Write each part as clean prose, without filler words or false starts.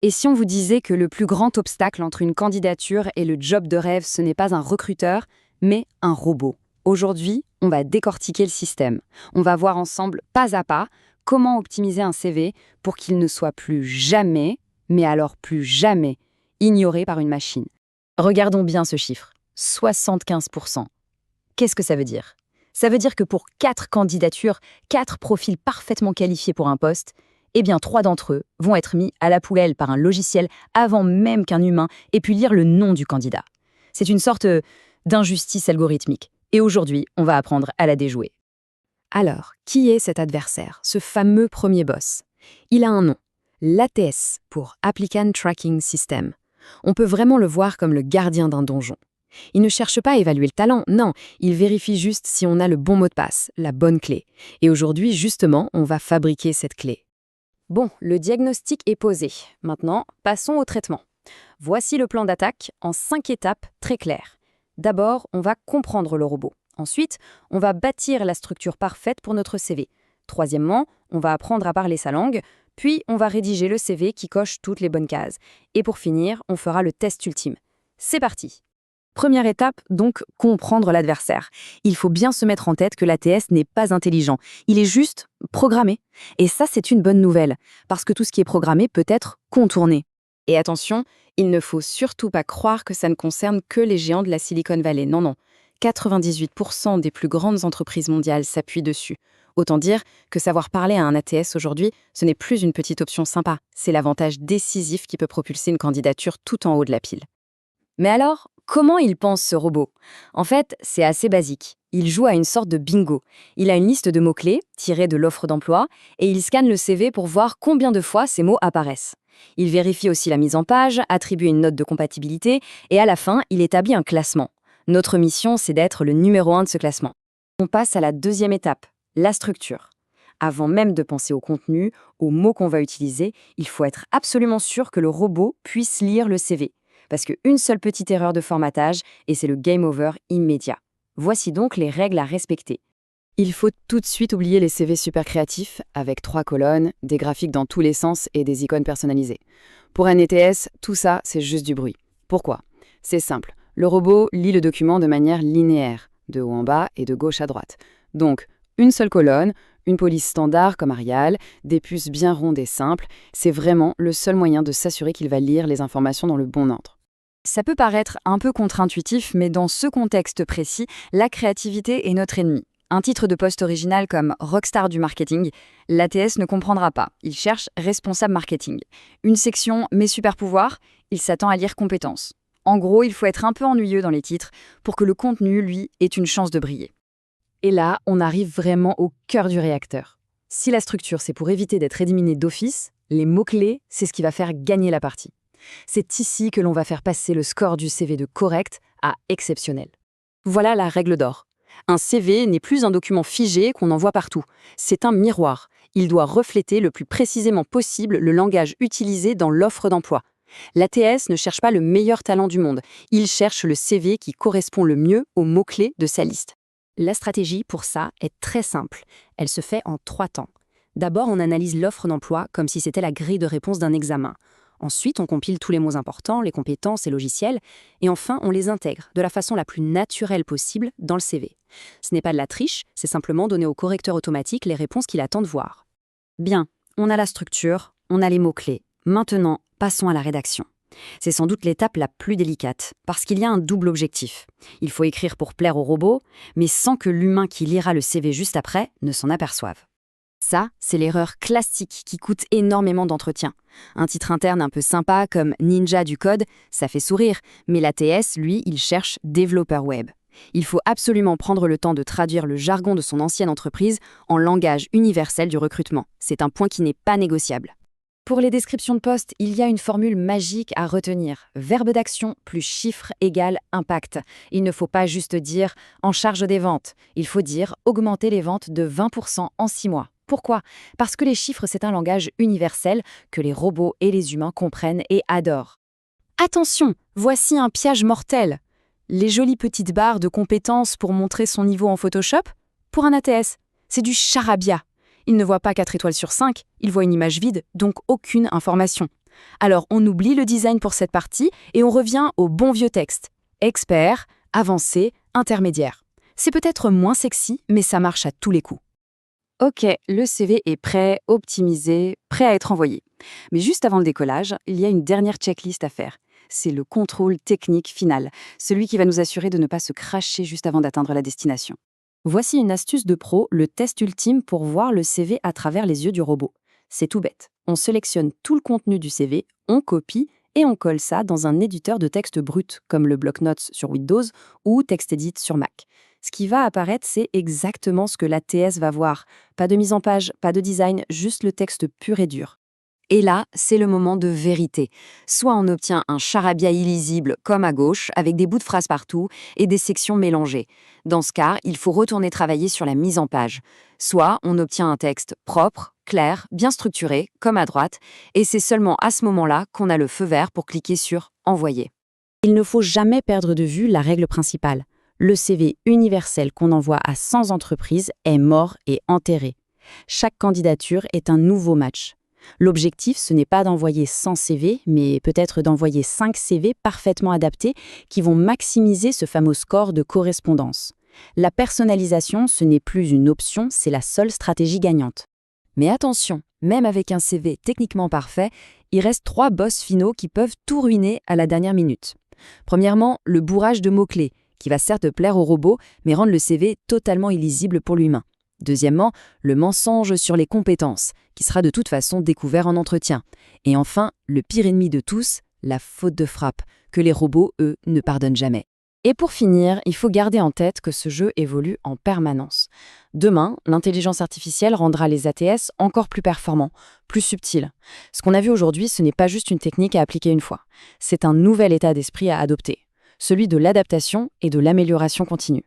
Et si on vous disait que le plus grand obstacle entre une candidature et le job de rêve, ce n'est pas un recruteur, mais un robot? Aujourd'hui, on va décortiquer le système. On va voir ensemble, pas à pas, comment optimiser un CV pour qu'il ne soit plus jamais, mais alors plus jamais, ignoré par une machine. Regardons bien ce chiffre, 75%. Qu'est-ce que ça veut dire? Ça veut dire que pour 4 candidatures, 4 profils parfaitement qualifiés pour un poste, eh bien 3 d'entre eux vont être mis à la poubelle par un logiciel avant même qu'un humain ait pu lire le nom du candidat. C'est une sorte d'injustice algorithmique. Et aujourd'hui, on va apprendre à la déjouer. Alors, qui est cet adversaire, ce fameux premier boss? Il a un nom, l'ATS pour Applicant Tracking System. On peut vraiment le voir comme le gardien d'un donjon. Il ne cherche pas à évaluer le talent, non, il vérifie juste si on a le bon mot de passe, la bonne clé. Et aujourd'hui, justement, on va fabriquer cette clé. Bon, le diagnostic est posé. Maintenant, passons au traitement. Voici le plan d'attaque en 5 étapes très claires. D'abord, on va comprendre le robot. Ensuite, on va bâtir la structure parfaite pour notre CV. Troisièmement, on va apprendre à parler sa langue. Puis, on va rédiger le CV qui coche toutes les bonnes cases. Et pour finir, on fera le test ultime. C'est parti! Première étape, donc, comprendre l'adversaire. Il faut bien se mettre en tête que l'ATS n'est pas intelligent. Il est juste programmé. Et ça, c'est une bonne nouvelle, parce que tout ce qui est programmé peut être contourné. Et attention, il ne faut surtout pas croire que ça ne concerne que les géants de la Silicon Valley. Non, non. 98% des plus grandes entreprises mondiales s'appuient dessus. Autant dire que savoir parler à un ATS aujourd'hui, ce n'est plus une petite option sympa. C'est l'avantage décisif qui peut propulser une candidature tout en haut de la pile. Mais alors, comment il pense ce robot? En fait, c'est assez basique. Il joue à une sorte de bingo. Il a une liste de mots-clés tirés de l'offre d'emploi et il scanne le CV pour voir combien de fois ces mots apparaissent. Il vérifie aussi la mise en page, attribue une note de compatibilité et à la fin, il établit un classement. Notre mission, c'est d'être le numéro 1 de ce classement. On passe à la deuxième étape, la structure. Avant même de penser au contenu, aux mots qu'on va utiliser, il faut être absolument sûr que le robot puisse lire le CV. Parce qu'une seule petite erreur de formatage et c'est le game over immédiat. Voici donc les règles à respecter. Il faut tout de suite oublier les CV super créatifs avec 3 colonnes, des graphiques dans tous les sens et des icônes personnalisées. Pour un ETS, tout ça, c'est juste du bruit. Pourquoi? C'est simple. Le robot lit le document de manière linéaire, de haut en bas et de gauche à droite. Donc, une seule colonne, une police standard comme Arial, des puces bien rondes et simples, c'est vraiment le seul moyen de s'assurer qu'il va lire les informations dans le bon ordre. Ça peut paraître un peu contre-intuitif, mais dans ce contexte précis, la créativité est notre ennemi. Un titre de poste original comme Rockstar du marketing, l'ATS ne comprendra pas. Il cherche responsable marketing. Une section mes super pouvoirs, il s'attend à lire compétences. En gros, il faut être un peu ennuyeux dans les titres pour que le contenu, lui, ait une chance de briller. Et là, on arrive vraiment au cœur du réacteur. Si la structure, c'est pour éviter d'être éliminé d'office, les mots-clés, c'est ce qui va faire gagner la partie. C'est ici que l'on va faire passer le score du CV de correct à exceptionnel. Voilà la règle d'or. Un CV n'est plus un document figé qu'on envoie partout. C'est un miroir. Il doit refléter le plus précisément possible le langage utilisé dans l'offre d'emploi. L'ATS ne cherche pas le meilleur talent du monde. Il cherche le CV qui correspond le mieux aux mots-clés de sa liste. La stratégie pour ça est très simple. Elle se fait en 3 temps. D'abord, on analyse l'offre d'emploi comme si c'était la grille de réponse d'un examen. Ensuite, on compile tous les mots importants, les compétences et logiciels. Et enfin, on les intègre de la façon la plus naturelle possible dans le CV. Ce n'est pas de la triche, c'est simplement donner au correcteur automatique les réponses qu'il attend de voir. Bien, on a la structure, on a les mots-clés. Maintenant, passons à la rédaction. C'est sans doute l'étape la plus délicate, parce qu'il y a un double objectif. Il faut écrire pour plaire au robot, mais sans que l'humain qui lira le CV juste après ne s'en aperçoive. Ça, c'est l'erreur classique qui coûte énormément d'entretien. Un titre interne un peu sympa comme Ninja du code, ça fait sourire, mais l'ATS, lui, il cherche développeur web. Il faut absolument prendre le temps de traduire le jargon de son ancienne entreprise en langage universel du recrutement. C'est un point qui n'est pas négociable. Pour les descriptions de poste, il y a une formule magique à retenir. Verbe d'action plus chiffre égale impact. Il ne faut pas juste dire « en charge des ventes ». Il faut dire « augmenter les ventes de 20% en 6 mois ». Pourquoi? Parce que les chiffres, c'est un langage universel que les robots et les humains comprennent et adorent. Attention, voici un piège mortel. Les jolies petites barres de compétences pour montrer son niveau en Photoshop? Pour un ATS, c'est du charabia. Il ne voit pas 4 étoiles sur 5, il voit une image vide, donc aucune information. Alors on oublie le design pour cette partie et on revient au bon vieux texte. Expert, avancé, intermédiaire. C'est peut-être moins sexy, mais ça marche à tous les coups. Ok, le CV est prêt, optimisé, prêt à être envoyé. Mais juste avant le décollage, il y a une dernière checklist à faire. C'est le contrôle technique final, celui qui va nous assurer de ne pas se cracher juste avant d'atteindre la destination. Voici une astuce de pro, le test ultime pour voir le CV à travers les yeux du robot. C'est tout bête. On sélectionne tout le contenu du CV, on copie et on colle ça dans un éditeur de texte brut, comme le bloc-notes sur Windows ou TextEdit sur Mac. Ce qui va apparaître, c'est exactement ce que l'ATS va voir. Pas de mise en page, pas de design, juste le texte pur et dur. Et là, c'est le moment de vérité. Soit on obtient un charabia illisible comme à gauche, avec des bouts de phrases partout et des sections mélangées. Dans ce cas, il faut retourner travailler sur la mise en page. Soit on obtient un texte propre, clair, bien structuré, comme à droite, et c'est seulement à ce moment-là qu'on a le feu vert pour cliquer sur « Envoyer ». Il ne faut jamais perdre de vue la règle principale. Le CV universel qu'on envoie à 100 entreprises est mort et enterré. Chaque candidature est un nouveau match. L'objectif, ce n'est pas d'envoyer 100 CV, mais peut-être d'envoyer 5 CV parfaitement adaptés qui vont maximiser ce fameux score de correspondance. La personnalisation, ce n'est plus une option, c'est la seule stratégie gagnante. Mais attention, même avec un CV techniquement parfait, il reste 3 boss finaux qui peuvent tout ruiner à la dernière minute. Premièrement, le bourrage de mots-clés, qui va certes plaire au robot, mais rendre le CV totalement illisible pour l'humain. Deuxièmement, le mensonge sur les compétences, qui sera de toute façon découvert en entretien. Et enfin, le pire ennemi de tous, la faute de frappe, que les robots, eux, ne pardonnent jamais. Et pour finir, il faut garder en tête que ce jeu évolue en permanence. Demain, l'intelligence artificielle rendra les ATS encore plus performants, plus subtils. Ce qu'on a vu aujourd'hui, ce n'est pas juste une technique à appliquer une fois. C'est un nouvel état d'esprit à adopter, celui de l'adaptation et de l'amélioration continue.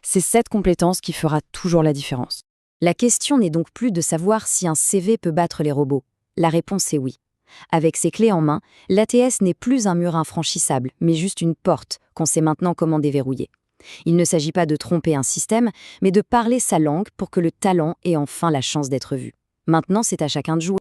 C'est cette compétence qui fera toujours la différence. La question n'est donc plus de savoir si un CV peut battre les robots. La réponse est oui. Avec ses clés en main, l'ATS n'est plus un mur infranchissable, mais juste une porte qu'on sait maintenant comment déverrouiller. Il ne s'agit pas de tromper un système, mais de parler sa langue pour que le talent ait enfin la chance d'être vu. Maintenant, c'est à chacun de jouer.